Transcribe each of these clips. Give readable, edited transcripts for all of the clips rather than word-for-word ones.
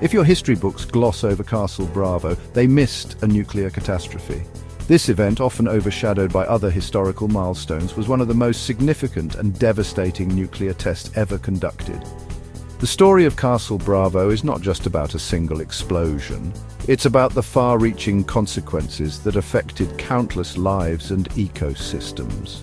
If your history books gloss over Castle Bravo, they missed a nuclear catastrophe. This event, often overshadowed by other historical milestones, was one of the most significant and devastating nuclear tests ever conducted. The story of Castle Bravo is not just about a single explosion. It's about the far-reaching consequences that affected countless lives and ecosystems.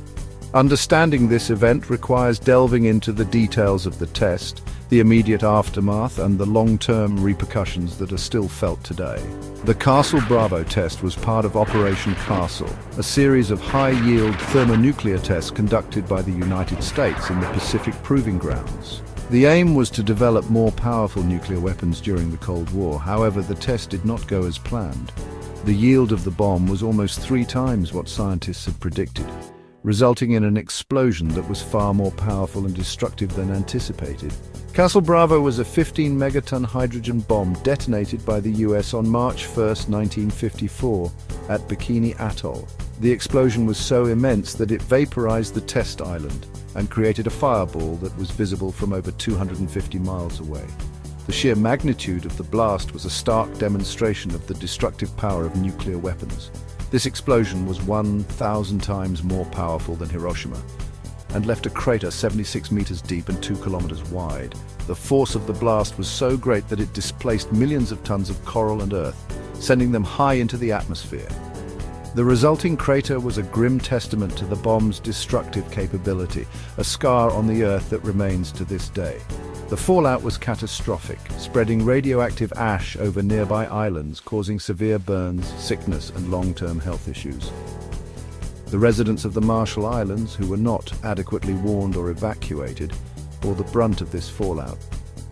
Understanding this event requires delving into the details of the test, the immediate aftermath, and the long-term repercussions that are still felt today. The Castle Bravo test was part of Operation Castle, a series of high-yield thermonuclear tests conducted by the United States in the Pacific Proving Grounds. The aim was to develop more powerful nuclear weapons during the Cold War. However, the test did not go as planned. The yield of the bomb was almost 3 times what scientists had predicted, resulting in an explosion that was far more powerful and destructive than anticipated. Castle Bravo was a 15-megaton hydrogen bomb detonated by the US on March 1, 1954, at Bikini Atoll. The explosion was so immense that it vaporized the test island and created a fireball that was visible from over 250 miles away. The sheer magnitude of the blast was a stark demonstration of the destructive power of nuclear weapons. This explosion was 1,000 times more powerful than Hiroshima and left a crater 76 meters deep and 2 kilometers wide. The force of the blast was so great that it displaced millions of tons of coral and earth, sending them high into the atmosphere. The resulting crater was a grim testament to the bomb's destructive capability, a scar on the earth that remains to this day. The fallout was catastrophic, spreading radioactive ash over nearby islands, causing severe burns, sickness, and long-term health issues. The residents of the Marshall Islands, who were not adequately warned or evacuated, bore the brunt of this fallout.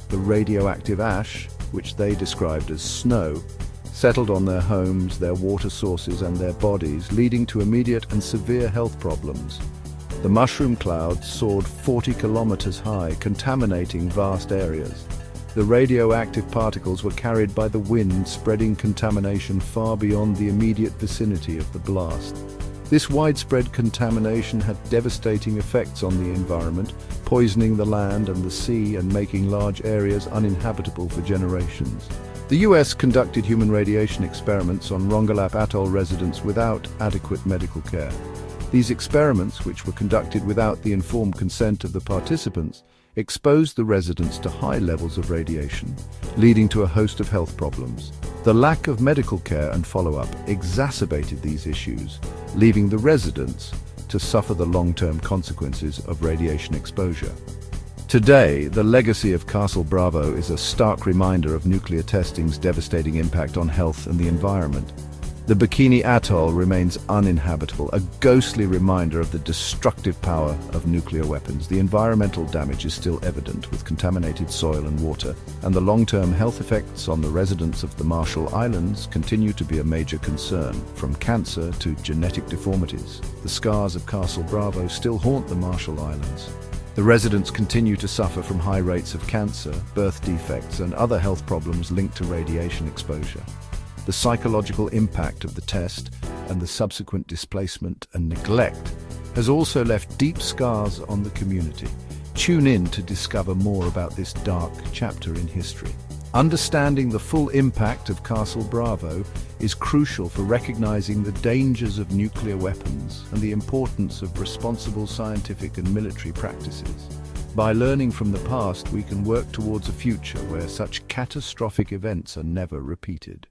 The radioactive ash, which they described as snow, settled on their homes, their water sources, and their bodies, leading to immediate and severe health problems. The mushroom cloud soared 40 kilometers high, contaminating vast areas. The radioactive particles were carried by the wind, spreading contamination far beyond the immediate vicinity of the blast. This widespread contamination had devastating effects on the environment, poisoning the land and the sea and making large areas uninhabitable for generations. The US conducted human radiation experiments on Rongelap Atoll residents without adequate medical care. These experiments, which were conducted without the informed consent of the participants, exposed the residents to high levels of radiation, leading to a host of health problems. The lack of medical care and follow-up exacerbated these issues, leaving the residents to suffer the long-term consequences of radiation exposure. Today, the legacy of Castle Bravo is a stark reminder of nuclear testing's devastating impact on health and the environment. The Bikini Atoll remains uninhabitable, a ghostly reminder of the destructive power of nuclear weapons. The environmental damage is still evident, with contaminated soil and water, and the long-term health effects on the residents of the Marshall Islands continue to be a major concern, from cancer to genetic deformities. The scars of Castle Bravo still haunt the Marshall Islands. The residents continue to suffer from high rates of cancer, birth defects, and other health problems linked to radiation exposure. The psychological impact of the test and the subsequent displacement and neglect has also left deep scars on the community. Tune in to discover more about this dark chapter in history. Understanding the full impact of Castle Bravo is crucial for recognizing the dangers of nuclear weapons and the importance of responsible scientific and military practices. By learning from the past, we can work towards a future where such catastrophic events are never repeated.